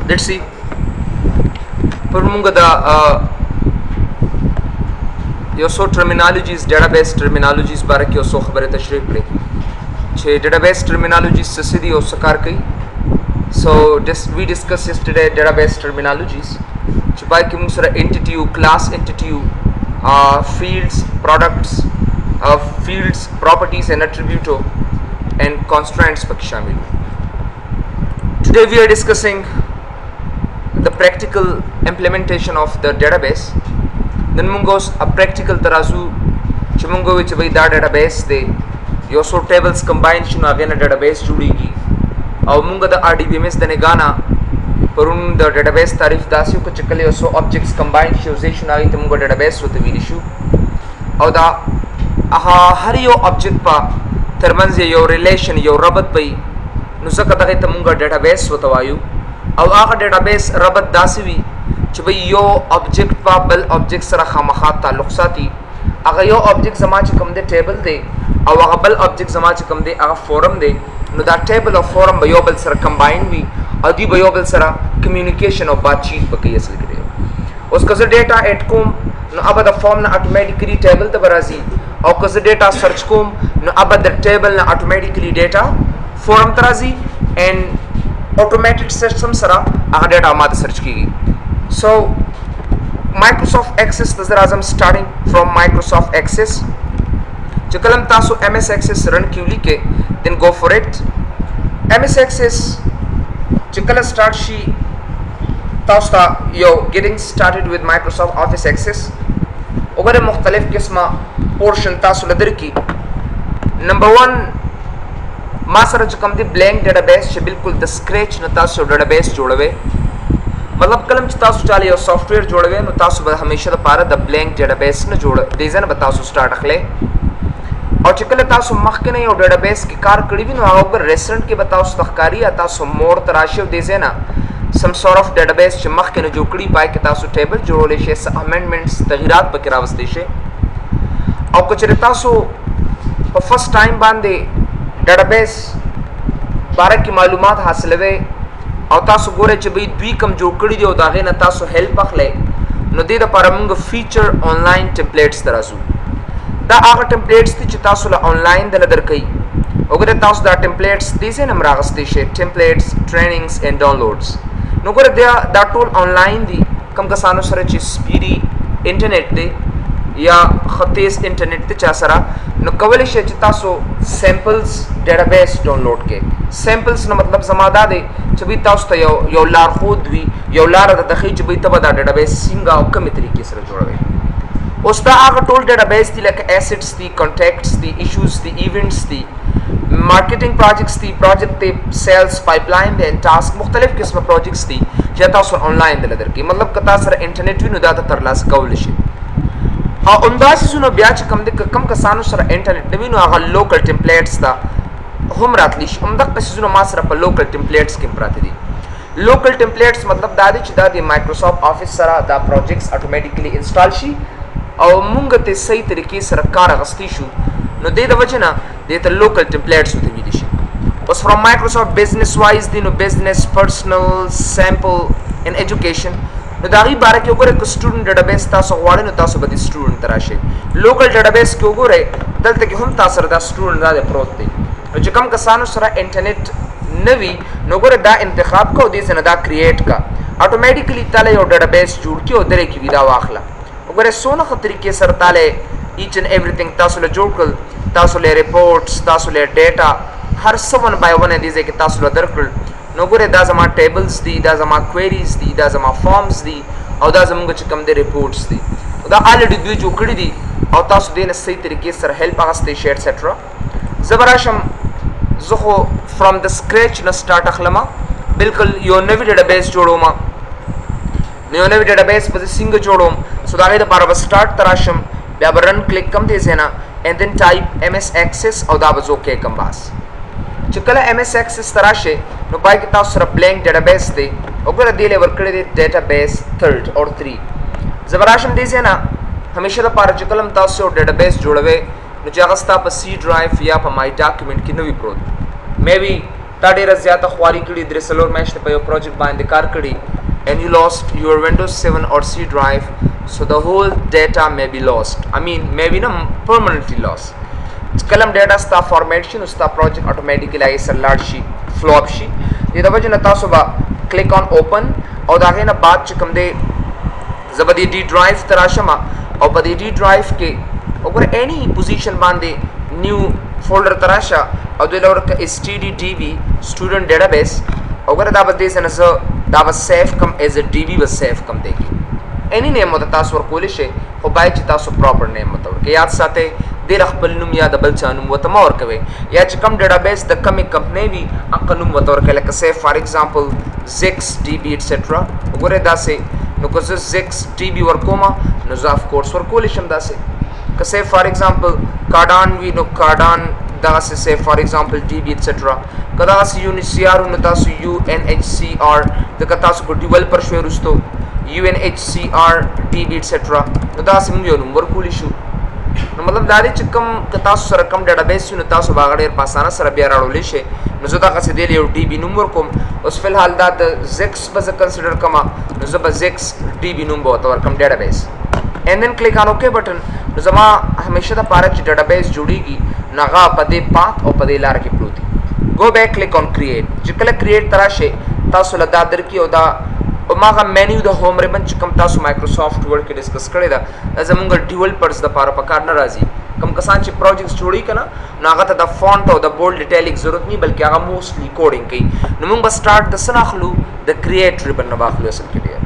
Let's see. پر موږ د یو څو ټرمینالوجیز ډیټابیس ټرمینالوجیز باره کې یو څو خبرې تشریح کړې چې ډیټابیس ټرمینالوجیز څه دي او څه کار کوي. So we discussed yesterday database terminologies چې پای کې موږ سره entity class entity fields products fields properties and attribute and constraints پکې شامل. Today we are discussing the practical implementation of the database. نن موږ اوس practical ترازو چې موږ وایو چې دا database دی یو څو tables combine شنو هغه نه database جوړیږي او موږ د RDBMS د نگانا پرون د database تعریف داسې کو چې کله یو څو objects combine شي او ځای شنو هغه ته موږ database وته ویل شو او دا هر یو object په ترمنځ یو relation یو ربط وي نو ځکه دغه ته موږ database وته وایو او هغه database ربط داسې وي چې یو object په بل object سره خامخا تعلق ساتي. هغه یو object زما چې کوم دی table دی او هغه بل object زما چې کوم دی هغه forum دی نو دا table او forum به یو بل سره combine وي او دی به یو بل سره communication او باتچیت وکړي اصل کې. اوس که زه ډیټا اډ کوم نو اب د فارم نه اتوماتیکلی ټیبل ته برازي او که زه ډیټا سرچ کوم نو اب د ټیبل نه اتوماتیکلی ډیټا فورم ته راځي and automated system سره هغه ډیټا ماته سرچ کیږي. So Microsoft Access the Razam starting from Microsoft Access چې کلم تاسو MS Access run کیولی کې then go for it. MS Access چې کله start شي تاسو ته یو getting started with Microsoft Office Access وګوره مختلف قسمه portion تاسو لدر کی. نمبر 1 ما سره چې کوم دی blank database چې بالکل د scratch نه تاسو database جوړوي مطلب کلم چې تاسو چاله یو سافټویر جوړوي نو تاسو به همیشه لپاره د بلانک ډیټابیس نه جوړ دیزنه به تاسو سٹارټ اخلي او چې کله تاسو مخکې نه یو ډیټابیس کې کار کړی وي نو هغه پر ریسټورانټ کې به تاسو تخکاری یا تاسو مور تراشیو دیزنه سم سورت اف ډیټابیس چې مخکې نه جوړ کړی پای کې تاسو ټیبل جوړولې شي امندمنټس تغیرات پکې راوستي شي او کچره تاسو په فرست ټایم باندې ډیټابیس باره کې معلومات حاصلوي او تاسو ګوره چې به دوی کم جوړ کړی دی او دا غي نه تاسو هیلپ اخلئ نو دې د لپاره موږ فیچر آنلاین ټمپلیټس درازو. دا هغه ټمپلیټس دي چې تاسو له آنلاین د لدر کوي وګوره تاسو دا ټمپلیټس دې سره راغستې شي ټمپلیټس ټریننګز اینڈ ډاونلوډز نو ګوره دا ټول آنلاین دي کم کسانو سره چې سپیډي انټرنیټ دی یا خطیز انټرنیټ ته چا سره نو کولای شي چې تاسو سیمپلز ډیټابیس ډاونلوډ کړئ. سیمپلز نو مطلب زماده دی چې به تاسو ته یو لار خود وي یو لار د دخې چې به تبه دا ډیټابیس څنګه او کومه طریقې سره جوړوي. اوس دا هغه ټول ډیټابیس دي لکه اسټس دي کانټیکټس دي ایشوز دي ایونټس دي مارکیټینګ پروجیکټس دي پروجیکټ دي سیلز پایپلاین دي ټاسک مختلف قسمه پروجیکټس دي چې تاسو آنلاین دلته کې مطلب که تاسو سره انټرنیټ وي نو دا ته ترلاسه کول شي او انداسې زونه بیا چې کم کسانو سره انټرنیټ نوي نو هغه لوکل ټمپلیټس دا هم راتلی شي همدغه څیزونه ما سره په لوکل ټمپلیټس کې پراته دي. لوکل ټمپلیټس مطلب دا دی چې دا د مایکروسافټ افیس سره دا پروجیکټس اتوماتیکلی انسټال شي او مونږ ته صحیح طریقې سره کار اغستی شو نو د دې وجه نه د لوکل ټمپلیټس وته ویل شي. اوس فرام مایکروسافټ بزنس وایز دی نو بزنس پرسنل سیمپل ان ایجوکیشن نو دا غي باره کې وګوره ک سټوډنټ ډیټابیس تاسو غواړئ نو تاسو به د سټوډنټ تراشئ. لوکل ډیټابیس کې وګوره دلته کې هم تاسو سره دا سټوډنټ دا پروت دی چې کوم کسانو سره انټرنیټ نوي نو ګوره دا انتخاب کو دې څنګه دا کریټ کا اتوماتیکلی تعالی یو ډیټابیس جوړ کی او درې کې ویدا واخله وګوره سونه خطرې کې سره تعالی ایچ ان ایوریثینګ تاسو له جوړ کړ تاسو له ریپورټس تاسو له ډیټا هر څه ون بای ون دې ځکه تاسو له درکړ نو ګوره دا زما ټیبلز دي دا زما کوئریز دي دا زما فارمز دي او دا زموږ چې کوم دي ریپورټس دي دا الریډي دوی جوړ کړی دي او تاسو دې نه صحیح طریقې سره هیلپ اغستې شي ایټسټرا. زبراشم زه خو فرام د سکریچ نه سٹارټ اخلم بالکل یو نوی ډیټابیس جوړوم نو نوی ډیټابیس په څنګه جوړوم سو دا غي د پاره سٹارټ تراشم بیا برن کلیک کم دی زینا and then type MS Access او دا بزو کې کم باس چې کله MS Access تراشه نو پای کې تاسو سره بلانک ډیټابیس دی وګوره دی لیور کړی دی ډیټابیس 3 or 3 زبراشم دی زینا همیشه د پاره چې کلم تاسو ډیټابیس جوړوي نو چې هغه ستا په سی ډرایو یا په مای ډاکومنټ کې نوی پروت مې بي تا ډیره زیاته خواري کړي 3 میاشتې په یو پروجیکټ باندې کار کړي and you lost your Windows 7 or C drive, so the whole data may be lost. I mean, maybe not permanently lost. کلم ډیټا ستا فارمیټ شي نو ستا پروجیکټ اتوماتیکلی هغې سره لاړ شي فلوپ شي. دې د وجې نه تاسو به کلیک آن اوپن او د هغې نه بعد چې کوم دی زه به دې ډي ډرایو ته راشم او په دې ډي ډرایو کې وګوره اینی پوزیشن باندې نیو فولډر ته راشه او دوی له ورکه std.db سټوډنټ ډیټابیس وګوره دا به دې څه نه زه دا به سیف کم ایز ا ډي بي به سیف کم دیږي. اینی نیم ورته تاسو ورکولی شئ خو باید چې تاسو پراپر نیم ورته ورکړئ. یاد ساتئ دې له خپل نوم یا د بل چا نوم ورته مه ورکوئ یا چې کوم ډیټابیس د کمې کمپنۍ وي هغه نوم ورته ورکوئ لکه سیف فار ایگزامپل زیکس ډي بي ایټسټرا وګورئ داسې نو که زه زیکس ډي بي ورکوم نو زه اف کورس ورکولی شم داسې. که سیف فار ایگزامپل کارډان وي نو کارډان دغسې سیف فار ایگزامپل ډي بي ایټسټرا. که دغسې UNHCR نو تاسو UNHCR ځکه تاسو په ډیولپر شوئ وروستو UNHCR ډي بي ایټسټرا نو داسې موږ یو نوم ورکولی شو. نو مطلب دا دی چې کوم که تاسو سره کم ډیټابیس وي نو تاسو به هغه ډېر په اسانه سره بیا راوړلی شئ. نو زه دغسې دې یو ډي بي نوم ورکوم. اوس فلحال دا د زیکس به زه کنسیډر کړم نو زه به زیکس ډي بي نوم به ورته ورکړم ډیټابیس اینڈ دین کلیک آن اوکے بټن. نو زما همیشه دپاره چې ډیټابیس جوړیږي نو هغه په دې پات او په دې لاره کې پروت وي. گو بیک کلیک آن کریټ. چې کله کریټ ته راشئ تاسو له دا درکړي او دا هماغه مینیو د هوم ریبن چې کوم تاسو مایکروسافټ ورډ کې ډسکس کړې ده دا زموږ ډیولپرز دپاره په کار نه راځي. کوم کسان چې پروجیکټس جوړوي که نه نو هغه ته د فونټ او د بولډ ډیټیلک ضرورت نه بلکې هغه موسټلی کوډینګ کوي. نو موږ به سټارټ د څه نه اخلو د کریټ ریبن نه به اخلو. اصل کې ډېر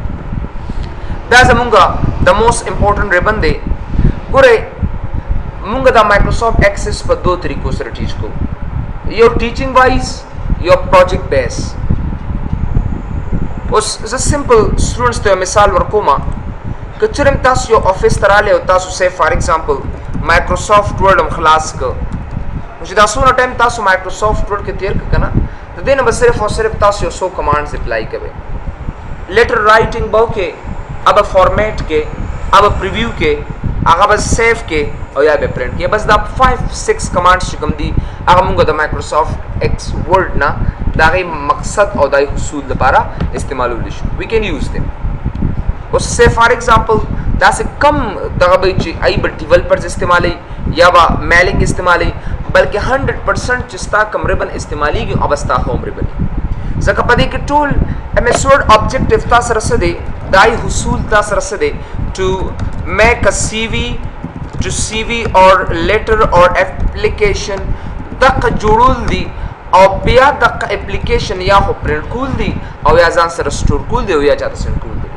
دا زموږ د موسټ امپورټنټ ریبن دی. ګورئ موږ د مایکروسافټ ایکسس په دو طریقو سره ټیچ کوو. یو ټیچنګ وایز یو پروجیکټ بیس. اوس زه سمپل سټوډنټس ته یو مثال ورکوم. که چېرې تاسو یو افس ته راغلی او تاسو سیف فار ایگزامپل مایکروسافټ ورډ هم خلاص کړ نو چې دا څومره ټایم تاسو مایکروسافټ ورډ کې تیر کړ که نه د دې نه به صرف او صرف تاسو یو څو کمانډز اپلای کوئ. لیټر رایټنګ به وکړئ هغه به فارمیټ کې هغه به پریویو کې هغه به سیف کې او یا به پرنټ کې. بس دا 5-6 کمانډز چې کوم دي هغه موږ د مایکروسافټ ایکس ورډ نه د هغې مقصد او د حصول لپاره استعمالولی شو. وی کین یوز دیم. اوس سیف فار ایگزامپل داسې کم دغه به چې ای به ډیولپرز استعمالوي یا به میلینګ استعمالوي بلکې 100% چې ستا کوم ریبن استعمالیږي هغه به ستا ہوم ریبن ځکه په دې کې ټول MS Word objective تا سره څه دی دای حصول تا سره څه دی to make a CV or letter or application دغه جوړول دي او بیا دغه اپلیکیشن یا خو پرنټ کول دي او یا ځان سره سټور کول دي او یا چاته سند کول دي.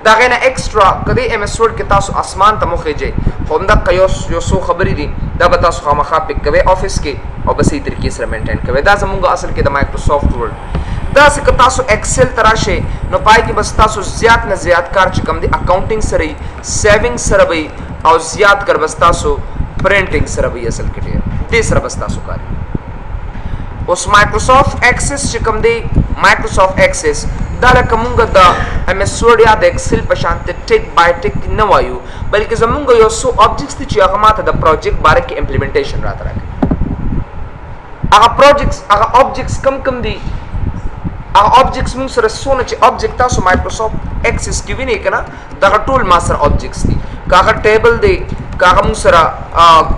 دا غیر نه ایکسترا کدی MS Word کې تاسو اسمان ته مخېږئ خو همدغه یو څو خبرې دي دا به تاسو خامخا پک کوئ افس کې او په صحیح طریقې سره مینټین کوئ. دا زموږ اصل کې د مایکروسافټ ورډ. داسې که تاسو ایکسل ته راشئ نو پای کې بس تاسو زیات نه زیات کار چې کوم دی اکاونټینګ سره وي سیوینګ سره وي او زیات کر بس تاسو پرنټینګ سره وي. اصل کې ډېر دې سره بس تاسو کار. اوس مایکروسافټ ایکسس چې کوم دی مایکروسافټ ایکسس دا لکه مونږ د MS Word یا د ایکسل په شان ټیک بای ټیک نه وایو بلکې زمونږ یو څو آبجیکټس دي چې هغه ماته د پروجیکټ باره کې امپلیمنټیشن راته راکوي. هغه پروجیکټس هغه آبجیکټس کم دي هغه آبجیکټس مونږ سره څونه چې آبجیکټ تاسو مایکروسافټ ایکسس کې وینئ که نه دغه ټول ما سره آبجیکټس دي. که هغه ټیبل دی که هغه مونږ سره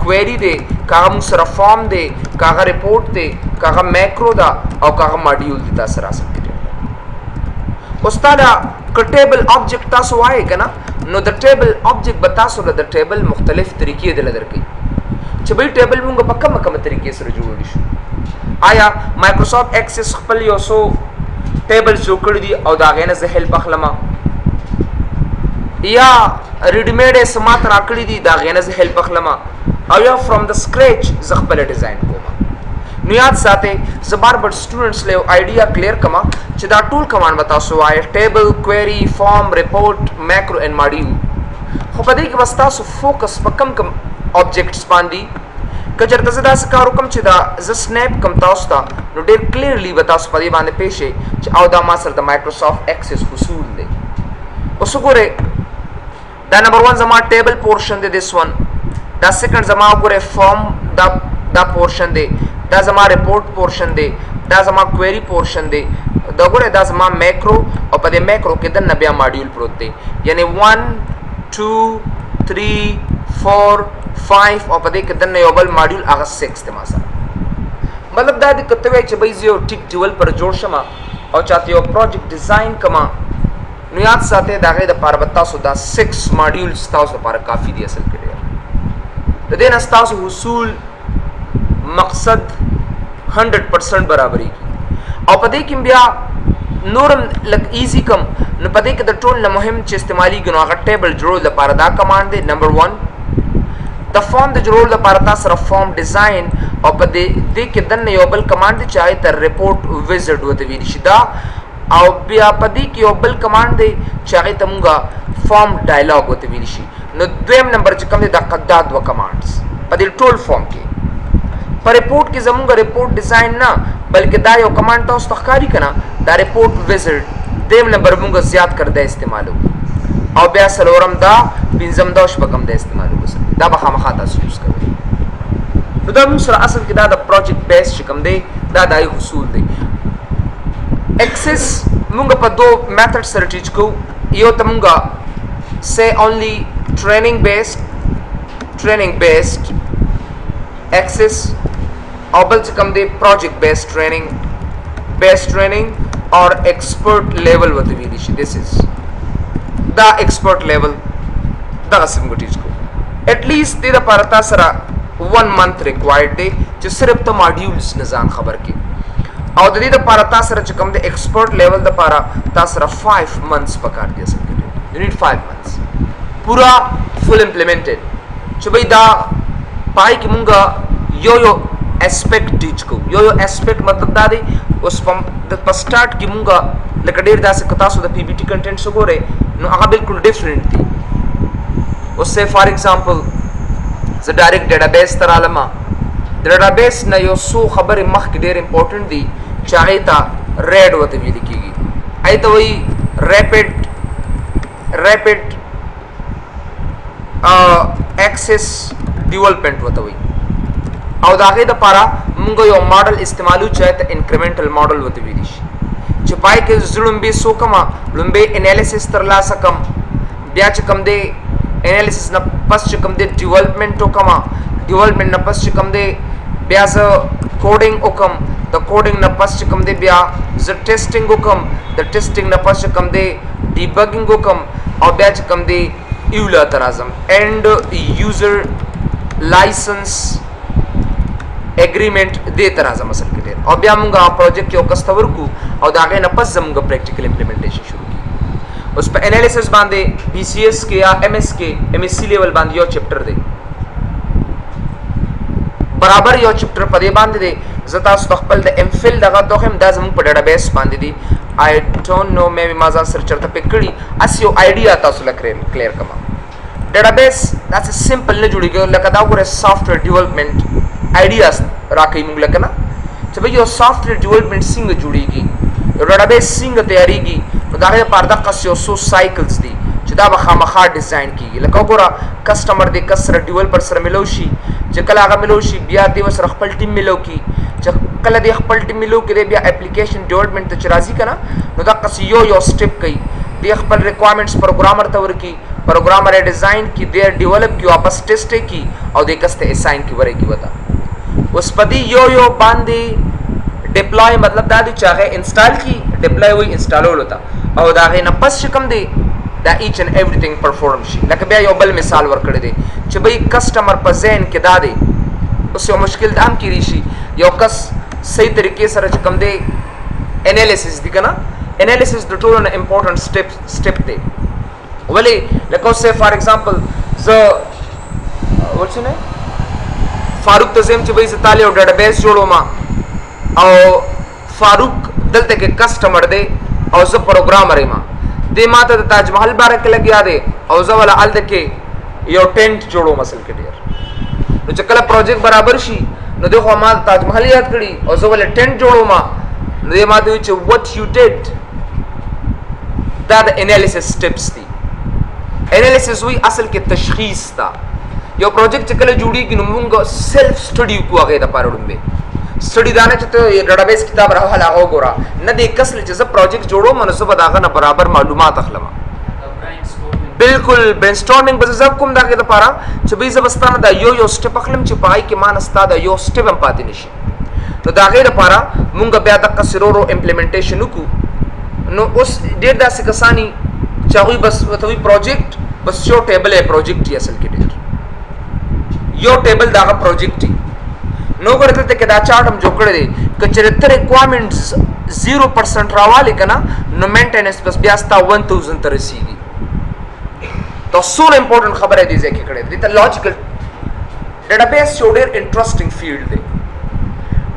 کویری دی که هغه مونږ سره فارم دی که هغه ریپورټ دی که هغه میکرو ده او که هغه ماډیول دی تاسو سره اصل کې. اوس تا دا که ټیبل آبجیکټ تاسو وایئ که نه نو د ټیبل آبجیکټ به تاسو له د ټیبل مختلف طریقې دله درکوي چې بھئی ټیبل مونږ په کومه کومه طریقې سره جوړولی شو. آیا مایکروسافټ ایکسس خپل یو څو ټیبلز جوړ کړي دي او د هغې نه زه هیلپ اخلمه یا ریډیمیډ یې څه ماته راکړي دي د هغې نه زه هیلپ اخلمه او یا فرام د سکریچ زه خپله ډیزاین کوم. نو یاد ساتئ زه بار بار سټوډنټس له یو آیډیا کلیر کړم چې دا ټول کمان به تاسو وایئ ټیبل کویری فارم ریپورټ میکرو اینډ ماډیول خو په دې کې بس تاسو فوکس په کم آبجیکټس باندې که چېرته زه داسې کار وکړم چې دا زه سنیپ کړم تاسو ته نو ډېر کلیرلی به تاسو په دې باندې پوه شئ چې او دا ما سره د مایکروسافټ ایکسس حصول دی. اوس وګورئ دا نمبر 1 زما ټیبل پورشن دی دس ون دا سیکنډ زما وګورئ فارم دا پورشن دی دا زما ریپورټ پورشن دی دا زما کويري پورشن دی دا ګوره دا زما میکرو او په دې میکرو کې د نبیا ماډیول پروت دی یعنی 1 2 3 4 5 او په دې کې د یو بل ماډیول هغه 6 دی ما سره مطلب دا د کته وی چې به یو ټیک ډیول پر جوړ شمه او چاته یو پروجیکټ ډیزاین کما نو یاد ساته دا غي د پاره تاسو دا 6 ماډیولز تاسو لپاره کافی دی اصل کې د دې نه تاسو حصول مقصد 100% برابرۍ او په دې کې بیا نورم لک ایزی کم نو په دې کې د ټول نه مهم چې استعمالي غنو هغه ټیبل جوړول لپاره دا کمانډ دی نمبر 1 د فارم د جوړول لپاره تاسو سره فارم ډیزاین او په دې کې د یو بل کمانډ دی چې تر ریپورټ ویزټ وته ویل شي دا او بیا په دې کې یو بل کمانډ دی چې هغه تمغه فارم ډایلاګ وته ویل شي نو دویم نمبر چې کوم دی د قداد و کمانډز په دې ټول فارم کې پر ریپورټ کې زموږ ریپورټ ډیزاین نه بلکې دا یو کمانډ تاسو تخکاری کنا دا ریپورټ ویزټ دیم نمبر موږ زیات کړه استعمالو او بیا سلورم دا پنځم دا شپږم د استعمالو وسه دا به خامخا تاسو یوز کوئ نو دا موږ سره اصل کې دا د پروجیکټ بیس چې کوم دی دا دای حصول دی ایکسس موږ په دو میتھډ سره ټیچ کوو یو ته موږ say only training based access او بل څه کوم دی پروجیکټ بیس ټریننګ اور ایکسپرٹ لیول وته ویل شي this is دا ایکسپرٹ لیول دا سم ټیچ کو at least د لپاره تاسو سره 1 month required دی چې صرف ته ماډیولز نظام خبر کی او د دې لپاره تاسو سره چې کوم دی ایکسپرٹ لیول د لپاره تاسو سره 5 months پکار دی اصل کې you need 5 months پورا فل امپلیمنټډ چې بھئی دا پای کې مونږه یو اسپیکټ ټیچ کو یو اسپیکټ مطلب دا دی اوس په سٹارټ کې مونږه لکه ډیر داسې کتا سو د پی بی ټی کنټینټ وګوره نو هغه بالکل ډیفرنٹ دي اوس سے فار ایگزامپل ز ډایرکټ ډیټابیس تر علما ډیټابیس نه یو سو خبره مخ کې ډیر امپورټنٹ دي چې هغه ته ریډ وته ویل کیږي ایته وی ریپډ ایکسس ډیولپمنٹ وته وی او دا غي د لپاره موږ یو ماډل استعمالو چې ته انکریمنټل ماډل وته ویل شي چې پای کې ظلم به سو کما لومبه انالیسس تر لا سکم بیا چې کم دی انالیسس نه پس چې کم دی ډیولپمنٹ وکما ډیولپمنٹ نه پس چې کم دی بیا ز کوډینګ وکم د کوډینګ نه پس چې کم دی بیا ز ټیسټینګ وکم د ټیسټینګ نه پس چې کم دی ډیبګینګ وکم او بیا چې کم دی ایولا ترازم اینڈ یوزر لایسنس اګریمنٹ دې ترازم اصل کې ډیر او بیا موږ پروجیکټ یو کستور کو او دا غي نه پس زموږ پریکټیکل امپلیمنټیشن شروع کی اوس په انالیسس باندې بی سی ایس کې یا ایم ایس کې ایم ایس سی لیول باندې یو چپټر دی برابر یو چپټر په دې باندې دی زتا خپل د ام فل دغه دوهم د زموږ په ډیټابیس باندې دی I don't know maybe ما ځان سره چرته پکړی اس یو آیډیا تاسو لکه کلیر کما ډیټابیس داسې سمپل نه جوړیږي لکه دا وګوره سافټویر ډیولپمنٹ آیډیاز راکې موږ لکه نه چې به یو سافټویر ډیولپمنٹ څنګه جوړیږي یو ډیټابیس څنګه تیاریږي نو دا غي لپاره د قص یو سو سایکلز دي چې دا به خامخا ډیزاین کیږي لکه وګوره کسٹمر دې کسر ډیولپر سره ملو شي چې کله هغه ملو شي بیا دې سره خپل ټیم ملو کی چې کله دې خپل ټیم ملو کې بیا اپلیکیشن ډیولپمنٹ ته راځي کنه نو دا قص یو سټپ کوي دې خپل ریکوایرمنټس پروګرامر ته ورکی پروګرامر یې ډیزاین کی دې ډیولپ کی واپس ټیسټ کی او دې کسته اساین کی ورکی وتا اوس پدی یو باندې ډیپلوای مطلب دا دی چې هغه انسټال کی ډیپلوای وی انسټالول وتا او دا غي نه پس کوم دی دا ایچ اینڈ ایوریثینګ پرفورم شي لکه بیا یو بل مثال ورکړی دی چې بھئی کسٹمر په ذهن کې دا دی اوس یو مشکل دام کیږي شي یو کس صحیح طریقې سره چې کوم دی انالیسس دی کنه انالیسس د ټولو نه امپورټنٹ سټپ دی ولی لکه اوس فار ایگزامپل ز what's your name فاروق تزم چې بھئی ستاله یو ډیټابیس جوړوم او فاروق دلته کې کسٹمر دی او زه پروګرامر یم دې ماته د تاج محل باره کې لګیا دی او زه ولا ال دکې یو ټینټ جوړوم اصل کې ډیر نو چې کله پروجیکټ برابر شي نو دغه ما تاج محل یاد کړی او زه ولا ټینټ جوړوم نو دې ماته وی چې what you did دا د انالیسس سټپس دي انالیسس وی اصل کې تشخیص تا یو پروجیکټ چې کله جوړیږي نو موږ سیلف سټډي کوو هغه د پاره وړاندې سټډي دا نه چې ته ډیټابیس کتاب راواله هغه وګوره نه د کسل چې زه پروجیکټ جوړوم نو زه به داغه نه برابر معلومات اخلم بالکل برین سټورمینګ به زه کوم دغه لپاره چې به زه بستانه دا یو سټپ اخلم چې پای کې مان استاد یو سټپ هم پاتې نشي نو دا غیر لپاره مونږ بیا د قصرورو امپلیمنټیشن وکړو نو اوس ډیر داسې کسانی چې هغه بس وتوی پروجیکټ بس یو ټیبل ہے پروجیکټ یې اصل کې ډیر یو ټیبل دا پروجیکټ دی نو ګورته ته کې دا چارت هم جوړ کړی دی کچره تر ریکوایرمنټس 0% راواله کنه نو مینټیننس بس بیا ستا 1000 تر رسیږي تو سو امپورټنٹ خبره دی ځکه کړی دی ته لاجیکل ډیټابیس یو ډیر انټرېسټینګ فیلډ دی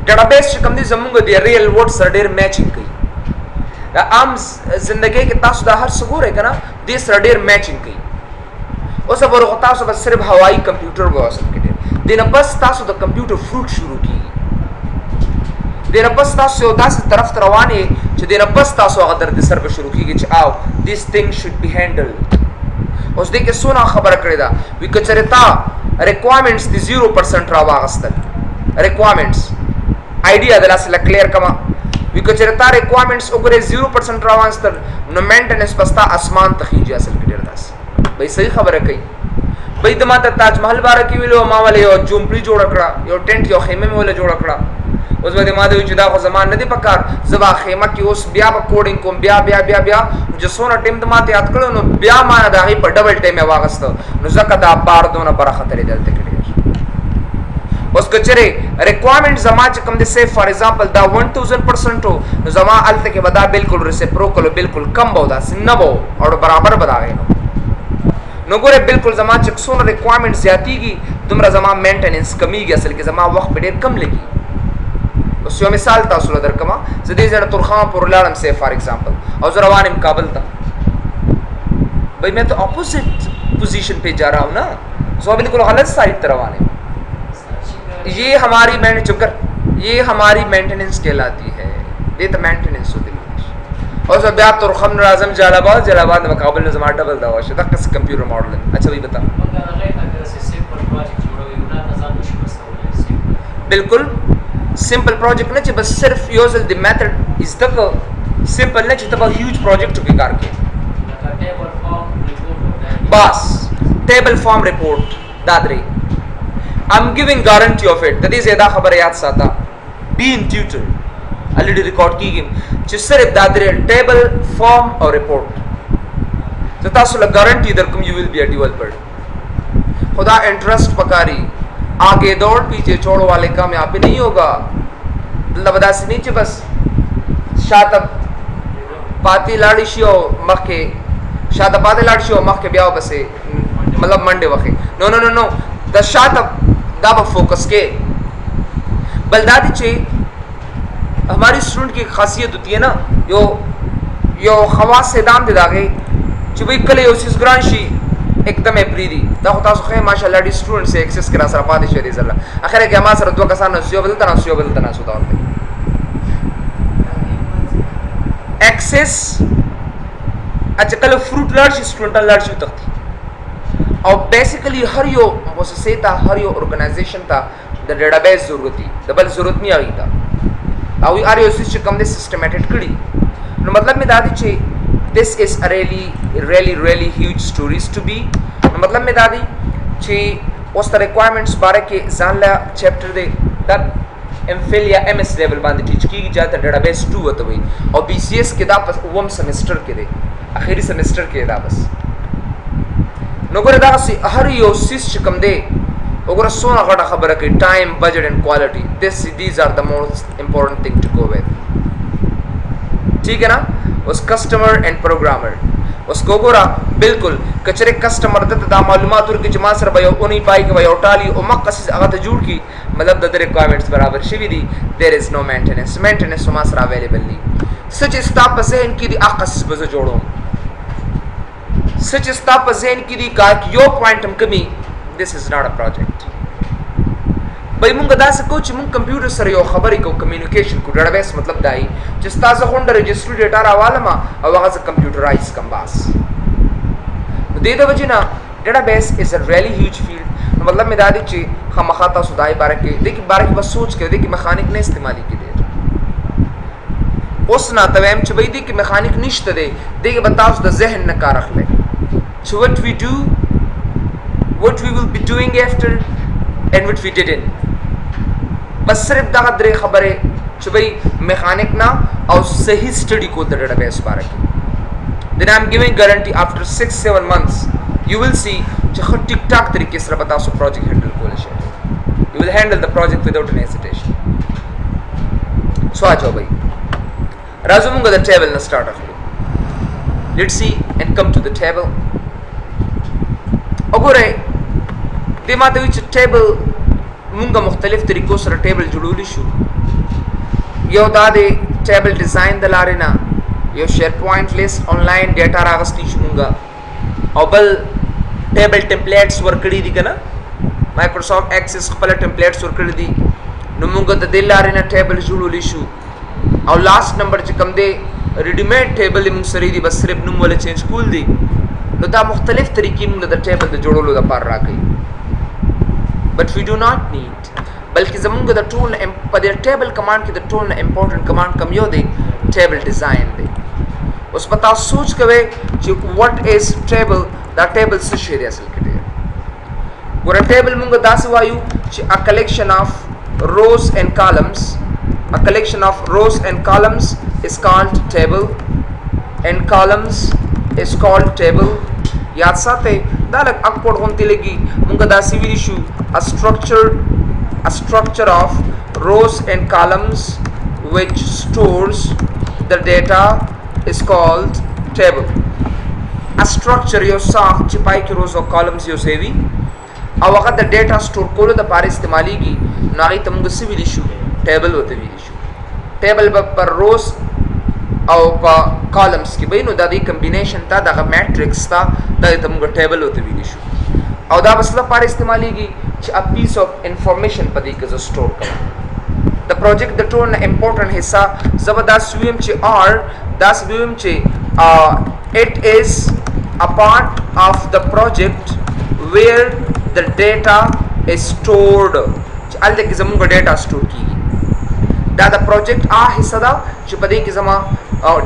ډیټابیس چې کوم دی زمونږ دی ریل ورډ سره ډیر میچینګ کوي دا عام زندګۍ کې تاسو دا هر څه ګورئ کنه دې سره ډیر میچینګ کوي اوس ورغه تاسو بس صرف هوایی کمپیوټر واسط کې دینه بس تاسو د کمپیوټر فروټ شروع کیږي دینه بس تاسو یو داسې طرف ته روانې چې دینه بس تاسو هغه درد سر به شروع کیږي چې او دیس تھنګ شود بی هینډلډ اوس دې کې سونه خبره کړې ده وی کچره تا ریکوایرمنټس دی 0% را واغستل ریکوایرمنټس آیډیا د لاس کلیر کما وی کچره تا ریکوایرمنټس وګوره 0% را واغستل نو مینټیننس پستا اسمان تخیږي اصل کې ډیر داس به صحیح خبره کوي بای د ماته تاج محل باره کې ویلو ما ولې یو جومپړي جوړ کړه یو ټینټ یو خیمه مې ولې جوړ کړه اوس به ما دوی چې دا خو زمان نه دی پکار زبا خیمه کې اوس بیا به کوډینګ کوم بیا چې سونه ټیم د ماته یاد کړو نو بیا ما دا غي په ډبل ټیم واغسته نو زکه دا بار دونه پر خطرې دلته کړی اوس کچره ریکوایرمنټ زما چې کوم دي سه فار ایگزامپل دا 1000% نو زما الته کې ودا بالکل ریسپروکل بالکل کم بودا سنه بو او برابر بداوي نو ګوره بالکل زما چې څونه ریکوایرمنټ زیاتیږي دومره زما مینټیننس کمیږي اصل کې زما وخت ډېر کم لګي اوس یو مثال تاسو له درکما زه دې ځړ تورخان پر لاړم سه فار ایگزامپل او زه روانم کابل ته بھائی میں تو اپوزٹ پوزیشن پہ جا رہا ہوں نا سو بالکل غلط سائڈ پر روانے یہ ہماری مینٹیننس کہلاتی ہے یہ تو مینٹیننس ہوتی ہے اور سب بیا تو رخم اعظم جلال آباد مقابل نظم ڈبل دا واش دا کس کمپیوٹر ماڈل اچھا بھائی بتا بالکل سمپل پروجیکٹ نه چې بس صرف یوزل دی میتھڈ از تک سمپل نه چې تبا هیوج پروجیکٹ کې کار کې بس ټیبل فارم ریپورٹ دادری I'm giving guarantee of it د دې زیاده خبره یاد ساته بی انټیوټر already record کیږي چې صرف دادری ټیبل فارم او ریپورٹ زه تاسو له ګارانټي درکوم یو ویل بی ا ڈیولپر خدا انٹرسٹ پکاری आगे दौड़ पीछे छोड़ो वाले कामयाबी नहीं होगा लबदासी नहीं बस शातब पाती लाड़ी शियो मक्के शातब पाती लाड़ी शियो मक्के ब्याह बसे मतलब मंडे वखे नो नो नो नो द शातब दाबा फोकस के बलदादी चे हमारी स्टूडेंट की खासियत होती है ना यो खवास से दाम दे दागे چې وی کله یو سیس ګرانشي एकदम اپریدي دا خو تاسو خې ماشاءالله ډي سټوډنټ سه ایکسس کرا سره پاتې شې دي زله اخره کې ما سره دوه کسان سیو بدل تنه سو دا ورته ایکسس اچھا کله فروټ لار شي سټوډنټ لار شي تختی او بیسیکلی هر یو مؤسسه ته هر یو ارګنایزیشن ته د ډیټابیس ضرورت دي دبل ضرورت نه آئی دا او هر یو سیس کوم دي سیستماتیک کړي نو مطلب می دا دي چې this is a really huge stories to be मतलब में दादी چې اوس د requirements باره کې ځان له چپټر دی د MPhil یا MS لیول باندې ټیچ کیږي چې د ډیټابیس 2 وته وي او BCS کې دا په اوم سیمستر کې دی اخیری سیمستر کې دا بس نو ګره دا هر یو سیس چې کوم دی وګوره سونه غټه خبره کوي ټایم بجټ اینڈ کوالټي these are the most important thing to go with ٹھیک ہے نا اس کسٹمر اینڈ پروگرامر اس کو ګورا بالکل کچره کسٹمر د معلومات ورکړي چې ما سره به یو اونې پای کې یو ټالی او مقصد هغه ته جوړ کی مطلب د ریکوایرمنټس برابر شوی دي there is no maintenance ما سره اویلیبل دي سچ استا په ذهن کې دي اقص به جوړوم سچ استا په ذهن کې دي کا یو پوینټم کمی this is not a project بای مونږ دا څه کو چې مونږ کمپیوټر سره یو خبرې کو کمیونیکیشن کو ډیټابیس مطلب دای چې تاسو غونډه رجسټری ډیټا راواله ما او هغه کمپیوټرایز کم باس د دې د وجې نه ډیټابیس از ا ریلی هیوج فیلډ مطلب مې دا دی چې خامخا تاسو دای باره کې دې کې باره کې بس سوچ کړئ دې کې میخانیک نه استعمالي کړئ اوس نه ته وایم چې دې کې میخانیک نشته دی دې کې به تاسو د ذهن نه کار اخلئ چې what we will be doing after and what we didn't بس صرف دغه درې خبرې چې میخانیک نه او صحیح سټډي کول د ډیټابیس باره کې then I'm giving guarantee after 6-7 months you will see چې خو ټیک ټاک طریقې سره به تاسو پروجیکټ هینډل کولی شئ you will handle the project without any hesitation so اچو راځو موږ د ټیبل نه سٹارټ اخلو let's see and come to the table وګورئ دې ماته وی چې ټیبل مونږه مختلف طریقو سره ټیبل جوړولی شو یو دا د ټیبل ډیزاین د لارې نه یو شیر پوینټ لیست آنلاین ډیټا راغستی شو مونږه او بل ټیبل ټمپلیټس ورکړي دي کنه مایکروسافټ ایکسس خپل ټمپلیټس ورکړي دي نو مونږه د دې لارې نه ټیبل جوړولی شو او لاست نمبر چې کوم دی ریډیمیډ ټیبل موږ سره دي بس صرف نوم ولا چینج کول دي نو دا مختلف طریقې موږ د ټیبل د جوړولو لپاره راکړي but we do not need بلکې زمونږ د ټول په دې ټیبل کمانډ کې د ټول نه امپورټنت کمانډ کوم یو دی ټیبل ډیزاین دی اوس پتا سوچ کوئ چې what is table دا ټیبل څه شی دی اصل کې دی ګوره ټیبل موږ داسې وایو چې a collection of rows and columns is called table and columns is called table یاد ساتئ دا لږ اکوړ غونتی لګي موږ داسې ویلی شو a structure of rows and columns which stores the data is called table a structure یو ساخت چې پای کې rows او columns یو ځای وي او هغه د ډیټا سٹور کولو دپاره استعمالیږي نو هغې ته موږ څه ویلی شو ټیبل ورته ویلی شو ټیبل به پر روز او په کالمز کې به نو دا د کمبینیشن ته دغه میټرکس ته دا ته موږ ټیبل ورته ویلی شو او دا بس لپاره استعمالیږي چې ا پیس اف انفارمیشن په دې کې زه سٹور کړم د پروجیکټ د ټول نه امپورټنټ حصہ زه به داسې ویم چې داسې ویم چې it is a part of the project where the data is stored چې هلته کې زموږ ډیټا سٹور کیږي دا د پروجیکټ حصہ ده چې په دې کې زما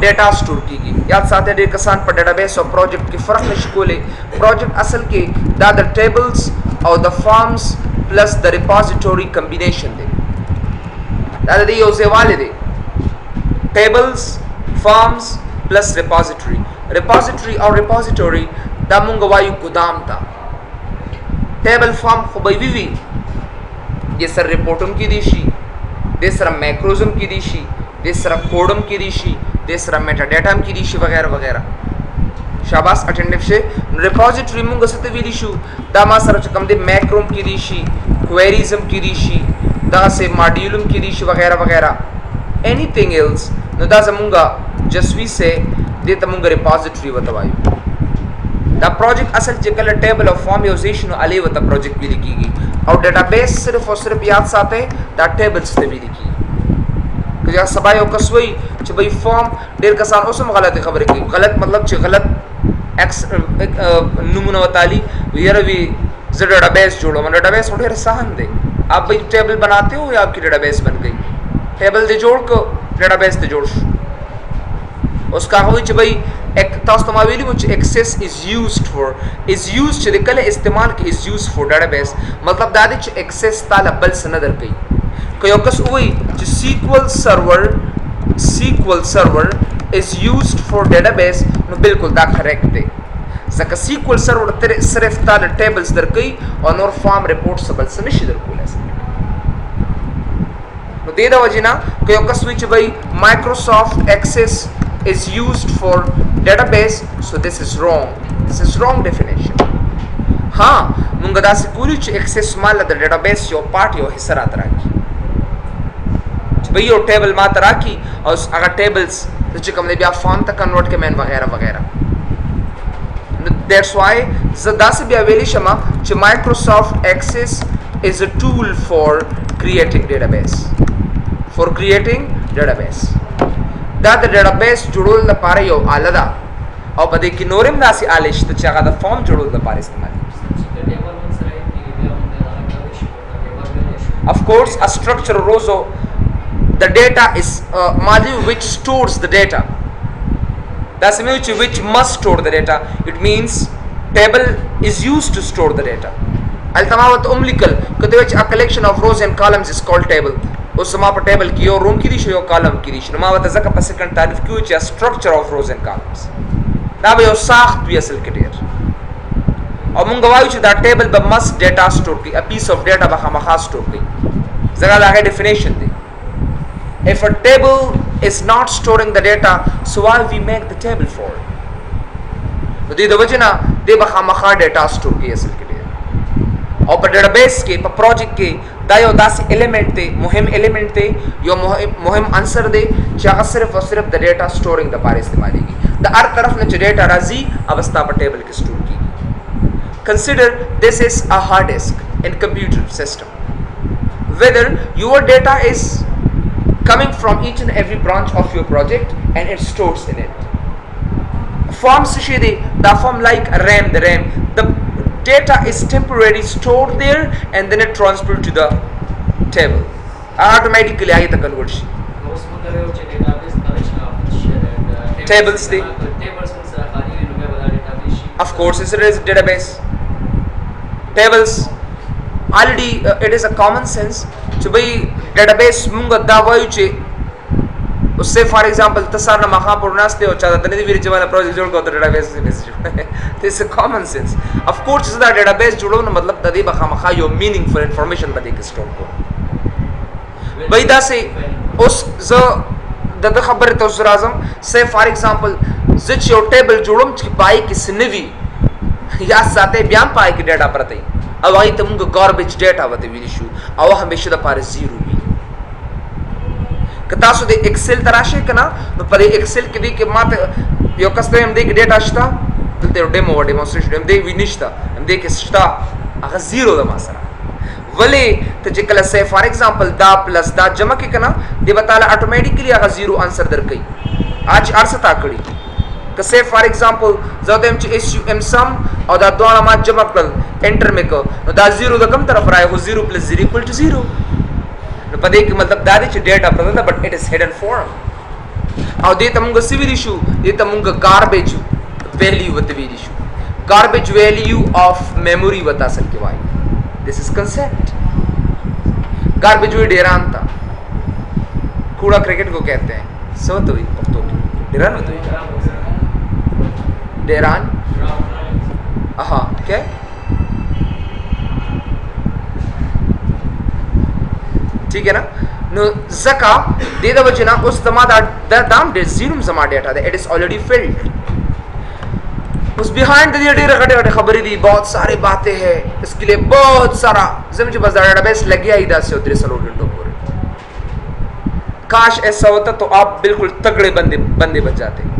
ډیټا سٹور کیږي یاد ساتئ ډېر کسان په ډیټابیس او پروجیکټ کې فرق نشي کولی پروجیکټ اصل کې دا د ټیبلز او د فارمز پلس د ریپازیټوري کمبینیشن دی دا د دې یو ځایوالی دی ټیبلز فارمز پلس ریپازیټوري او ریپازیټوري دا مونږ وایو ګدام ته ټیبل فارم خو به وي دې سره ریپورټ هم کیدی شي دې سره میکروز هم کیدی شي دې سره کوډ هم کیدی شي دې سره میټا ډیټا هم کیدی شي وغیرہ وغیرہ شاباس اټینډیو شه ریپوزیټری موږ څه ته ویلی شو دا ما سره چې کوم دې میکروم کیدی شي کوئریز هم کیدی شي دا سه ماډیول هم کیدی شي وغیرہ وغیرہ انیثینګ ایلس نو دا زمونږه جسوي سه دې ته موږ ریپوزیټری وته وایو دا پروجیکټ اصل چې کله ټیبل او فارم یوزیشن علی وته پروجیکټ ویل کیږي او ډیټابیس صرف او صرف یاد ساتئ دا ټیبلز ته ویل کیږي که سبا یو کس وایي چې بھائی فارم ډېر کسان اوس هم غلطې خبرې کوي غلط مطلب چې غلط نمونه وتالی یاره وی زه ډیټابیس جوړوم ډیټابیس ډېر آسان دی آپ بھائی ٹیبل بناتے ہو یا آپ کی ڈیٹابیس بن گئی ٹیبل دے جوڑ کو ڈیٹابیس دے جوڑ اس کا ہوئی چې بھائی تاسو ته ما ویلي و چې access is used چې د کله استعمال کې is used for database مطلب دا دی چې access تعالی بل څه نه درکوي که یو کس وایي چې SQL server is used for database نو بالکل دا کریکټ دی ځکه SQL server صرف تعالی ټیبلز درکوي او نور فارم رپورټس بل څه نشي درکولی نو دې د وجې نه که یو کس وایي چې بھائی Microsoft Access is used for database so this is wrong definition हाँ مونږ داسې کولی چې access مال د database یو پارت یو حصہ راته راکړي چې بھائی یو ټیبل ماته راکړي او هغه ټیبلز چې کوم دی بیا فارم ته کنورټ کړم وغیرہ وغیرہ that's why زه داسې بیا ویلی شم چې Microsoft Access is a tool for creating database دا د ډیټابیس جوړول لپاره یو آله ده او په دې کې نورم داسې آلې شته چې هغه د فارم جوړول لپاره استعمالېږي Of course, a structure also, the data is which stores the data. That's which must store the data. It means table is used to store the data. Al-tamawat umlikal which a collection of rows and columns is called table. Usma pa table ki yo room ki dish yo column ki dish. Namawat zaka pa second tarif ki which a structure of rows and columns. Na ba yo sakht bi asal kitir. Aw munga wayu that table ba must data store ki, a piece of data ba khama store ki. Zaka la definition di. If a table is not storing the data, so why we make the table for? तो दी वजह दे बखा data store की असल के लिए और पर डेटाबेस के पर प्रोजेक्ट के दायो दासी एलिमेंट थे मुहिम एलिमेंट थे यो मुहिम आंसर दे चाह सिर्फ और सिर्फ द डेटा स्टोरिंग द पार इस्तेमाल की द हर तरफ ने जो डेटा राजी अवस्था पर टेबल के स्टोर की. Consider this is a hard disk in computer system. Whether your data is coming from each and every branch of your project and it stores in it. Forms the form like RAM, the data is temporarily stored there and then it transferred to the table. Automatically I the conversion. Tables the of course it is database. Tables already it is a common sense to be database munga dawayu che usse for example tasar na maha purnaste ho chada tane vir jawala project jod ko database se message this is a common sense. Of course is the database judo na matlab tadi bakha makha yo meaningful information bade ke store ko baida se us zo da khabar to zurazam say for example zich yo table judum ki pai ki snevi ya sate byam pai ki data pratai अब आई तुमको garbage data वते विनिशु अब हमेशा द पारे zero भी कता सो दे excel तराशे कना तो परे excel के दी के मात यो कस्ते हम दे के data शता तो तेरे demo demonstration हम दे विनिशता हम दे के शता अगर zero द मासरा वले तो जिकला से for example दा plus दा जमा के कना दे बताला automatically अगर zero answer दर कई आज अर्सता कड़ी say for example zadem ch sum sum और दा दोना मा जमा कर एंटर में को दा जीरो द कम तरफ रहा है वो 0 + 0 = 0 न पदे के मतलब दादी च डेटा प्रदता but it is hidden form और दे तमंग सिविल इशू दे तमंग गार्बेज वैल्यू वतवी issue garbage value of memory बता सके भाई दिस इज कांसेप्ट गार्बेज वे डेरान था कूड़ा क्रिकेट को कहते हैं सो तो डेरान होता है डेरान हाँ क्या ठीक है ना नो zaka दे द वजना उस तमादा दाम दे जीरो जमा डेटा दे इट इज ऑलरेडी फिल्ड उस बिहाइंड द डेटा गटे खबरें दी बहुत सारी बातें हैं इसके लिए बहुत सारा जब बस डेटाबेस लग गया इधर से उधर सलोट घंटों पूरे काश ऐसा होता तो आप बिल्कुल तगड़े बंदे बच जाते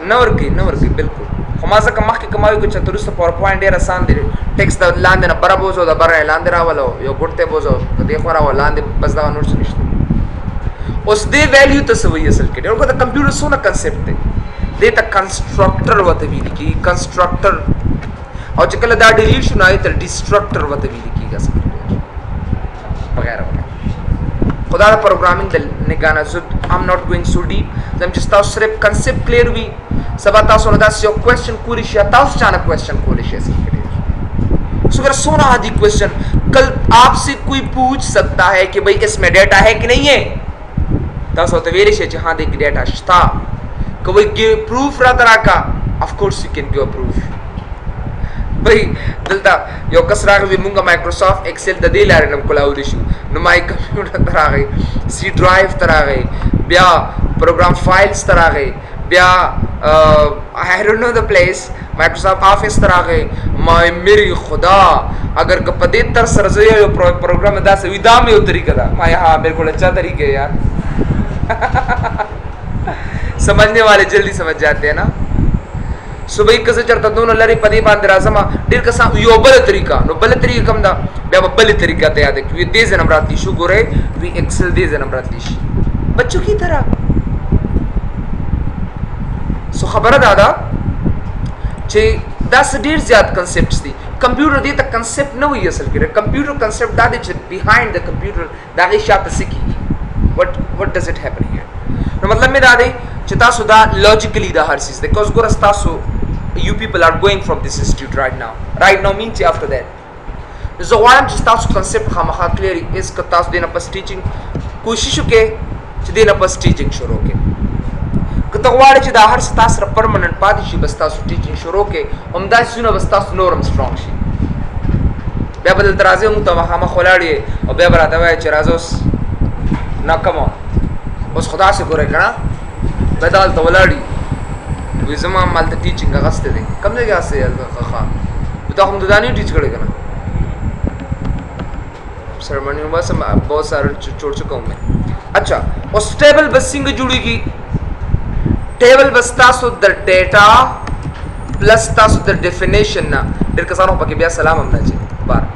नवर की बिल्कुल हमारा कमा के कमाई को चतुरस्त पावरपॉइंट era आसान दे टेक्स्ट द लांदे ना बरा बोझो द बरा लांदे रावलो यो गुड़ते बोझो देखो राव लांदे बस दा नोट्स निश्चित उस दे वैल्यू तो सही असल के और को द कंप्यूटर सोना कांसेप्ट दे द कंस्ट्रक्टर वते भी की कंस्ट्रक्टर और जकल दा डिलीशन आई तो डिस्ट्रक्टर वते भी की का सकते वगैरह खुदा दा प्रोग्रामिंग द निगाना जुद I am not going so deep जब जिस्ता सिर्फ कांसेप्ट क्लियर हुई सब आता सोना दा यो क्वेश्चन कुरिश या ताउस चाना क्वेश्चन कुरिश ऐसे के सो अगर सोना आदि क्वेश्चन कल आपसे कोई पूछ सकता है कि भाई इसमें डेटा है कि नहीं है ताउस होते वेरे से जहां दे डेटा स्था कोई गिव प्रूफ रा तरह का of course you can give proof भाई दलता यो कसरा भी मुंगा माइक्रोसॉफ्ट एक्सेल द दे लारे नम क्लाउड इशू न माय कंप्यूटर तरह गई सी ड्राइव तरह गई ब्या प्रोग्राम फाइल्स तरह गई ब्या I don't know the place Microsoft office तरह गई माय मेरी खुदा अगर कपदे तर सरजया यो प्रोग्राम दा से विदा में उतरी कदा माय हां मेरे को अच्छा तरीके यार समझने वाले जल्दी समझ जाते हैं ना सुबह कसे चरता दोनों लरी पदी बांध राजमा दिल का सा यो बल तरीका नो बल तरीका कम दा बे बल तरीका ते याद है कि दे जन्म राती शु गोरे वी एक्सेल दे जन्म राती बच्चों की तरह सो खबर दादा जे 10 डेढ़ ज्यादा कांसेप्ट्स थी کمپیوټر دې ته کنسپټ نه وي اصل کې کمپیوټر کنسپټ دا دی چې بیهایند د کمپیوټر دا غي شاته سکی what does it happen here نو مطلب مې دا دی چې تاسو دا logically دا هر چیز because ګور تاسو you people are going from this institute right now means after that زه غواړم چې تاسو کنسپټ خامخا کلیئر اس که تاسو دینه پس ټیچینګ کوشش وکړئ چې دینه پس ټیچینګ شروع کړئ که ته غواړې چې دا هر څه تاسو سره پرمننټ پاتې شي بس تاسو ټیچینګ شروع کړئ همداسې څونه بس تاسو نورم سټرونګ شي بیا به دلته راځئ موږ ته مخامخ ولاړ یې او بیا به راته وایې چې راځه اوس نه کومه اوس خو داسې ګورئ که نه بیا دا هلته ولاړ یي وایي زما هم هلته ټیچینګ اخیستی دی کوم ځای کې اخیستی دی ښه تا خو د دانې ټیچ کړی که نه سرمنی में बस बहुत सारे छोड़ चुका हूँ मैं अच्छा उस टेबल बस सिंग जुड़ेगी टेबल बस तासो the data plus Taso the definition ना डेर कसानो पके बिया सलाम हमना जी बार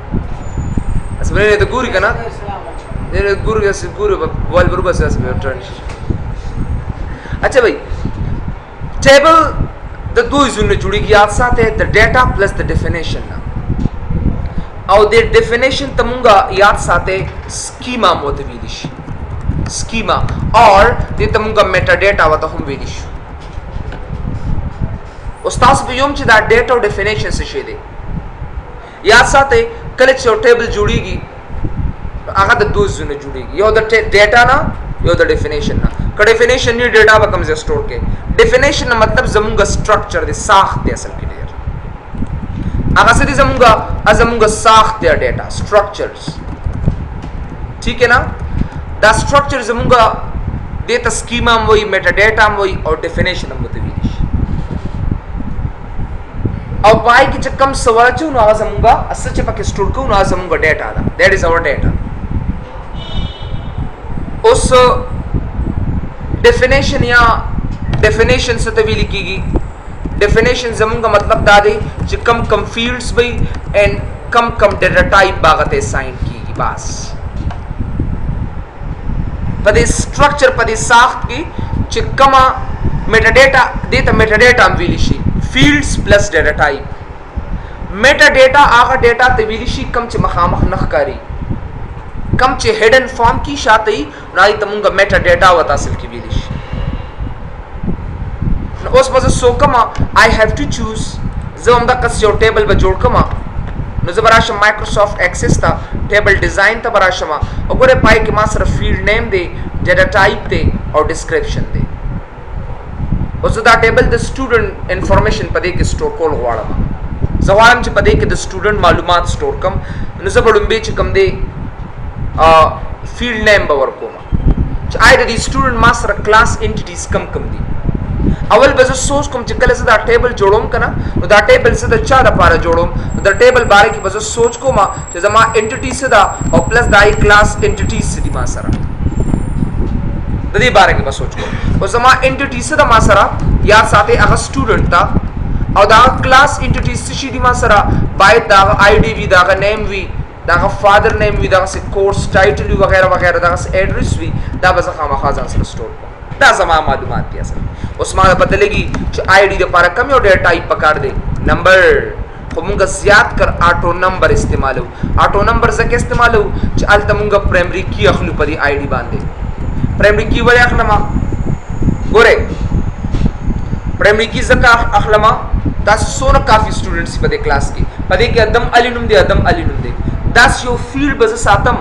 असमने ने तो गुरी का ना ने गुरु के गुरु बॉल बरु बस असमने टर्न अच्छा भाई टेबल द दो इजुने जुड़ेगी याद साथ है the data plus the definition ना او د ډیفینیشن تمونګه یاد ساته سکیما موته ویل شي سکیما اور د تمونګه میټا ډیټا وته هم ویل شي استاد په یوم چې دا ډیټا او ډیفینیشن څه شي دی یاد ساته کله چې ټیبل جوړیږي هغه د دوه زونه جوړیږي یو د ډیټا نه یو د ډیفینیشن نه کله ډیفینیشن نه ډیټا به کوم ځای سٹور کې ډیفینیشن مطلب زمونګه سټرکچر دی ساخت دی اصل کې هغه څه دي زمونږ ساخت دی ډیټا سټرکچرز ٹھیک ہے نا دا سټرکچر زمونږ ډیټا سکیما هم وایي میټا ډیټا هم وایي او ډیفینیشن هم ورته ویلی شي او پای کې چې کوم څه واچو نو هغه زمونږ اصل چې پکې سټور کوو نو هغه زمونږ ډیټا ده دیټ از اور ډیټا اوس ډیفینیشن یا ډیفینیشن څه ته ویل کېږي डेफिनेशन زمونږ مطلب دا دی چې کم فیلډز وي اینڈ کم ډیټا ټایپ باغته ساين کیږي بس په دې سټرکچر په دې ساخت کې چې کما میټا ډیټا دته میټا ډیټا هم ویل شي فیلډز پلس ډیټا ټایپ میټا ډیټا هغه ډیټا ته ویل شي کم چې مخامخ نخکاری کم چې هډن فارم کې شاته ای راي تمونګ میټا ډیټا وتا اصل کې ویل شي اوس بس سو کما I have to choose زه هم د قص یو ټیبل به جوړ کما نو زه براشم مایکروسافټ ایکسس ته ټیبل ډیزاین ته براشم او ګوره پای کې ما سره فیلډ نیم دی ډیټا ټایپ دی او ډسکرپشن دی اوس دا ټیبل د سټوډنټ انفارمیشن پدې کې سٹور کول غواړم زه غواړم چې پدې کې د سټوډنټ معلومات سٹور کم نو زه به لومبې چې کم دی فیلډ نیم به ورکوم چې آی د سټوډنټ ما سره کلاس انټیټیز کم دي اول به زه سوچ کوم چې کله زه دا ټیبل جوړوم کنه نو دا ټیبل زه د چا لپاره جوړوم دا ټیبل باره کې به زه سوچ کوم چې زما انټیټی څه ده او پلس دای کلاس انټیټیز څه دي ما سره د دې باره کې به سوچ کوم او زما انټیټی څه ده ما سره یا ساتي هغه سټوډنټ تا او دا کلاس انټیټیز څه دي ما سره باید دا آی ډی وی دا نیم وی دا فادر نیم وی دا کورس ټایټل وغیرہ وغیرہ دا ایډریس وی دا به زه خامخا ځان سره سٹور کوم دا زما معلومات دي اصل اوس ما پته لګي چې آی ډی لپاره کم یو ډیټا ټایپ پکار دی نمبر خو مونږ زیات کر آټو نمبر استعمالو آټو نمبر ځکه استعمالو چې الته مونږ پرایمري کی اخلو په دې آی ډی باندې پرایمري کی ولې اخلم ګوره پرایمري کی ځکه اخلم تاسو سونه کافي سټوډنټس په دې کلاس کې په دې کې ادم علی نوم دی داس یو فیلډ به ساتم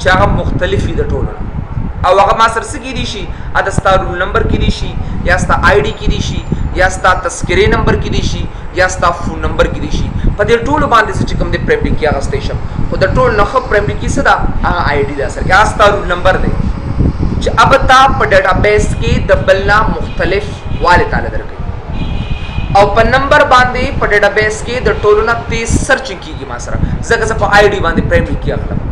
چې هغه مختلف دي د ټولو او هغه ما سره څه کې دي شي اته ستا رول نمبر کې دي شي یا ستا آی ډی کې دي شي یا ستا تذکرې نمبر کې دي شي یا ستا فون نمبر کې دي شي په دې ټولو باندې چې کوم دې پرایمري کې هغه سټیشن خو د ټول نه خو پرایمري کې څه دا هغه آی ډی دا سره کې ستا رول نمبر دی چې اب تا په ډیټابیس کې د بلنا مختلف والے تعالی درکې او په نمبر باندې په ډیټابیس کې د ټولو نه تیز سرچ کیږي ما سره زګه په آی ډی باندې پرایمري کې اخلم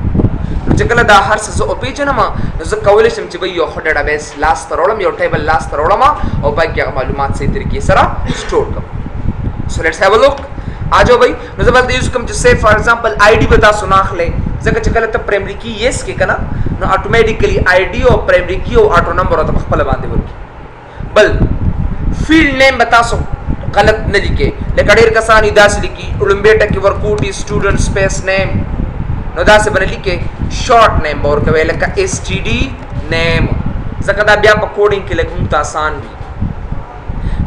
چې کله دا هر څه او پیژنم نو زه کولای شم چې یو ډیټابیس لاس ترولم یو ټیبل لاس ترولم او باقي معلومات صحیح طریقې سره سٹور کوم سو لیټس هاف ا لوک آجو بھائی نو زه بل یوز کوم چې سه فار ایگزامپل آی ډی بتا سناخلې ځکه چې کله ته پرایمري کی یس کې کنه نو اتوماتیکلی آی ډی او پرایمري کی او آټو نمبر او خپل باندې ورکی بل فیلډ نیم بتا سو غلط نه لیکي لکه ډېر کسان یې داسې لیکي اولمبې ټکي ورکوټي سټوډنټ سپیس نیم نو داسې به نه لیکي شارټ نیم به ورکوي لکه STD نیم ځکه دا بیا په کوډینګ کې لږ موږ ته آسان وي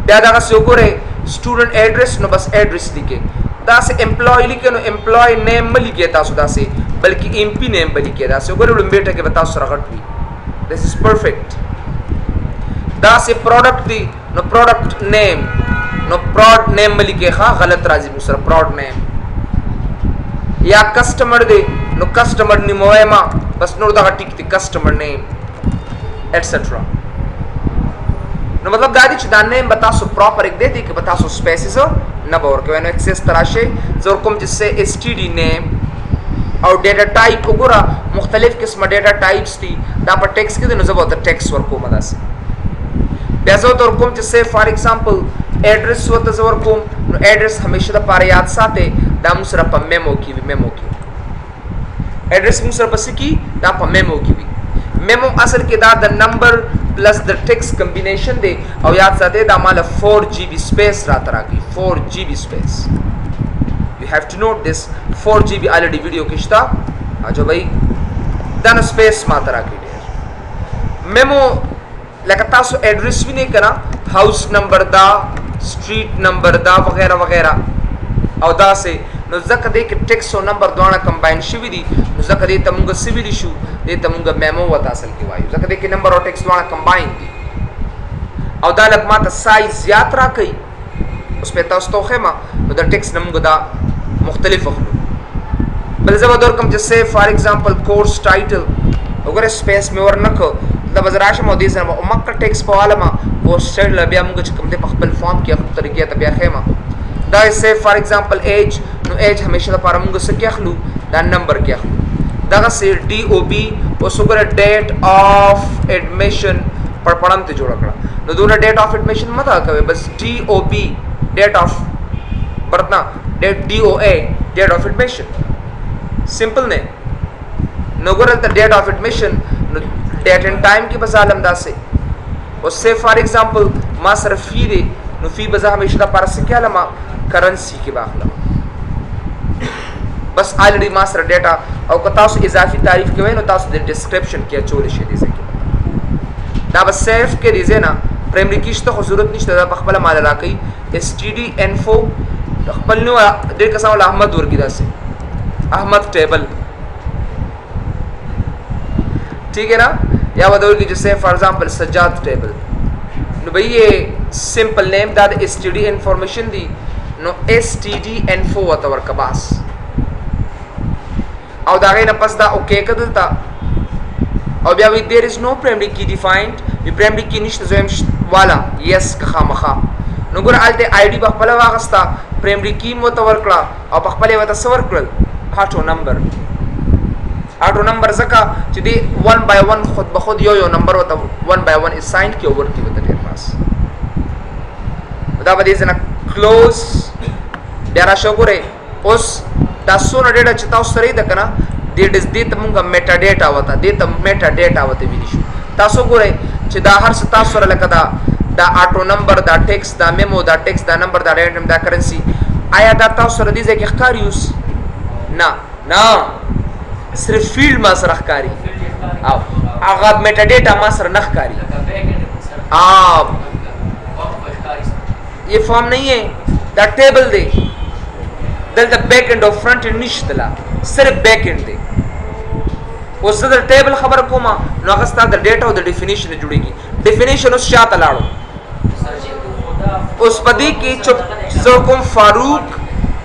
بیا دغسې وګورئ سټوډنټ ایډرس نو بس ایډرس لیکي داسې امپلای لیکي نو امپلای نیم مه لیکئ تاسو داسې بلکې MP نیم به لیکئ داسې وګورئ اولمبې ټکي به تاسو سره غټ وي this is perfect داسې پروډکټ دی نو پروډکټ نیم نو پروډ نیم مه لیکئ ښه غلط راځي موږ سره پروډ نیم یا کسٹمر دی نو کسٹمر نیم وایما بس نور دغه ټیک دی کسٹمر نیم ایٹسټرا نو مطلب دا دی چې دا نیم به تاسو پراپر ایک دی دی که به تاسو سپیسز نه به ورکوئ نو ایکسس ته راشئ زه ورکوم چې سه STD نیم او ډیټا ټایپ وګوره مختلف قسمه ډیټا ټایپس دي دا په ټیکس کې دی نو زه به ورته ټیکس ورکوم داسې بیا زه ورته ورکوم چې سه فار ایگزامپل ایډرس ورته زه ورکوم نو ایډرس همیشه دپاره یاد ساتئ دا موږ سره په میمو کې وي میمو کې ایډرس موږ سره په څه کې دا په میمو کې وي میمو اصل کې دا د نمبر پلس د ټیکس کمبینیشن دی او یاد ساتئ دا ماله 4 GB سپیس راته راکوي 4 GB سپیس you have to note this 4 GB already video کې شته اچھا بھائی دا نو سپیس ماته راکوي ډېر میمو لکه تاسو ایډرس وینئ که نه هاوس نمبر دا سټریټ نمبر دا وغیره وغیره او داسې نو ځکه دی کې ټیکس او نمبر دواړه کمباین شوي دي نو ځکه دی ته مونږ څه ویلی شو دی ته مونږ میمو ورته اصل کې وایو ځکه دی کې نمبر او ټیکس دواړه کمباین دي او دا لږ ماته سایز زیات راکوي اوس پې تاسو ته وښیمه نو د ټیکس نه مونږ دا مختلف اخلو بل زه به درکړم چې سیف فار ایگزامپل کورس ټایټل وګوره سپیس مې ورنه کړ دا به زه راشم او دې سره به مکه ټیکس په والمه کورس ټایټل بیا مونږ چې کوم دی په خپل فارم کې خپل طریقې ته بیا ښیمه دا سیف فار ایگزامپل ایج نو ایج همیشه لپاره مونږ څه کې اخلو دا نمبر کې اخلو دغسې DOB اوس وګوره ډیټ آف ایډمیشن پړپړم ته جوړه کړه نو دونه ډیټ آف ایډمیشن مه دغه کوئ بس DOB ډیټ آف برت نه DOA ډیټ آف ایډمیشن سمپل نه نو ګوره دلته ډیټ آف ایډمیشن نو ډیټ اینډ ټایم کې به زه علم داسې اوس سیف فار ایگزامپل ما سره فی دی نو فی به زه همیشه دپاره څه کې علمه کرنسي کې به اخلم بس آلریډي ما سره ډیټا او که تاسو اضافي تعریف کوئ نو تاسو د ډسکرپشن کې اچولی شئ دې ځای کې دا به سیف کې دې ځای نه پرایمري کې شته خو ضرورت نشته دا په خپله ماله راکوي STD info خپل نو ډېر کسان ول احمد ورکي داسې احمد ټیبل ٹھیک ہے نا یا به ورکي چې سیف فار ایگزامپل سجاد ټیبل نو بھئی یہ سمپل نیم دا د STD انفارمیشن دی نو STD info ورته ورکه بس او دا غي نه پس دا اوکې کدلتا او بیا وی دیر از نو پرایمری کی ډیفاینډ وی پرایمری کی نشته زم والا یس که خامخا نو ګور الته آی ډی په خپل واغستا پرایمری کی مو ته ورکړه او په خپل وته سور کړل هاټو نمبر زکه چې دی 1 by 1 خود به خود یو نمبر وته 1 by 1 اساین کی اوور کی وته ډیر پاس دا به دې نه کلوز بیا را شو ګوره اوس تاسو نه ډیټا چې تاسو سره ده کنه دې ته مونږه میټا ډیټا وته دې ته میټا ډیټا وته ویل شو تاسو ګورئ چې دا هر څه تاسو سره لکه دا آټو نمبر دا ټیکس دا میمو دا ټیکس دا نمبر دا ډیټم دا کرنسی آیا دا تاسو سره دې ځکه ښکاری اوس نه صرف فیلډ ما سره ښکاری او هغه میټا ډیټا ما سره نه ښکاری یہ فارم نہیں ہے دا ٹیبل دے دلتا بیک اینڈ اور فرنٹ اینڈ نشتلا صرف بیک اینڈ دے اس دا ٹیبل خبر کوما نو اغسطا دا ڈیٹا و دا ڈیفینیشن جوڑی گی ڈیفینیشن اس شاعت لاڑو اس پدی کی چپ زرکم فاروق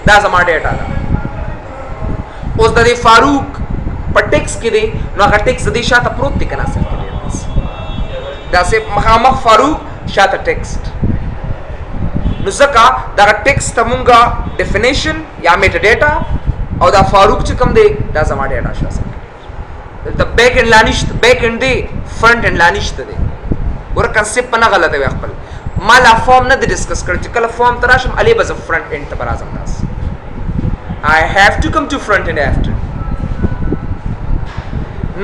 دا زمان ڈیٹا دا اس دا دی فاروق پر ٹیکس کی دی نو اگر ٹیکس دی شاعت پروت دی کنا سکتے دا سے مخامخ فاروق شاعت ٹیکسٹ نو ځکه دغه ټیکس ته مونږه ډیفینیشن یا میټا ډیټا او دا فاروق چې کوم دی دا زما ډیټا شو دلته بیک اینډ لا نشته بیک اینډ دی فرنٹ اینډ لا نشته دی ګوره کنسپټ په نه غلطه وي خپل ما لا فارم نه دی ډسکس کړی چې کله فارم ته راشم علي به زه فرنٹ اینډ ته به راځم داسې I have to come to front end after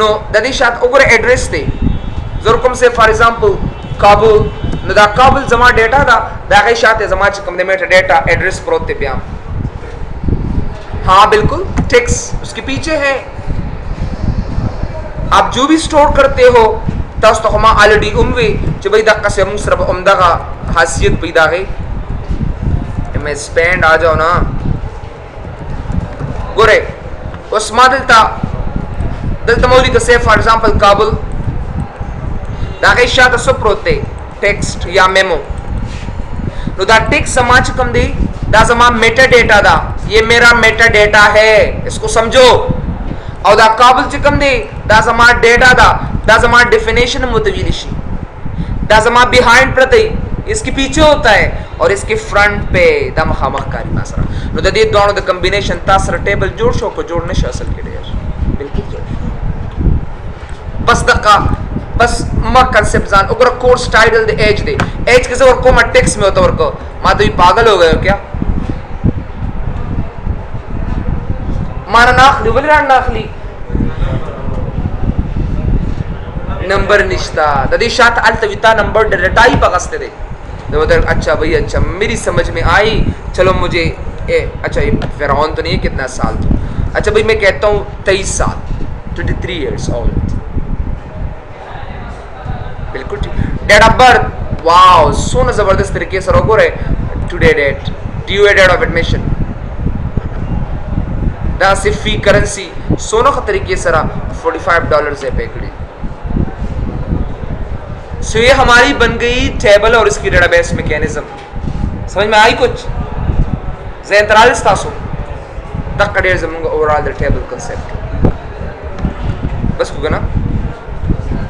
نو د دې شاته وګوره ایډرس دی زه کوم سه فار ایگزامپل کابل नो दा काबल जमा डेटा दा गई शाते जमा चकम दे Meta data address प्रोते पे हाँ बिल्कुल टेक्स्ट उसके पीछे है। आप जो भी स्टोर करते हो तस तो हम ऑलरेडी उम्वे जो भाई दक्का से मुसरब उम्दा का हासियत पैदा है। मैं स्पेंड आ जाओ ना गोरे उस मादलता दलता मौली का से फॉर एग्जांपल काबुल दागे शात सुप्रोते टेक्स्ट या मेमो नो दा टेक्स्ट समाज कम दे दा जमा मेटा डेटा दा ये मेरा मेटा डेटा है इसको समझो और दा काबुल चिकम दे दा जमा डेटा दा जमा डेफिनेशन मुतविलिशी दा जमा बिहाइंड प्रति इसके पीछे होता है और इसके फ्रंट पे दा मखामखकारी मासरा नो दा दे दोनों द कॉम्बिनेशन तासर टेबल जोड़ शो को जोड़ने से असल के डेर बिल्कुल जोड़ बस दका बस मा कांसेप्ट जान ओकर कोर्स टाइटल दे एज के से और को मा टेक्स्ट में होता और को मा तो ये पागल हो गए हो क्या माना नाखली बोले रान नाखली नंबर निश्ता ददी शात अल्तविता नंबर डटाई पकसते दे तो अच्छा भाई अच्छा मेरी समझ में आई चलो मुझे अच्छा ये फिरौन तो नहीं है कितना साल तो अच्छा भाई मैं कहता हूँ 23 साल 23 years old बिल्कुल ठीक डेट ऑफ बर्थ वाओ सोना जबरदस्त तरीके से रोको रहे today date due date of admission दा सिफी करेंसी सोना का तरीके से $45 है पैकड़ी सो ये हमारी बन गई टेबल और इसकी डेटाबेस मैकेनिज्म समझ में आई कुछ ज़ेंतरालिस तासो तक कडेर जमूंगा ओवरऑल द टेबल कांसेप्ट बस होगा ना।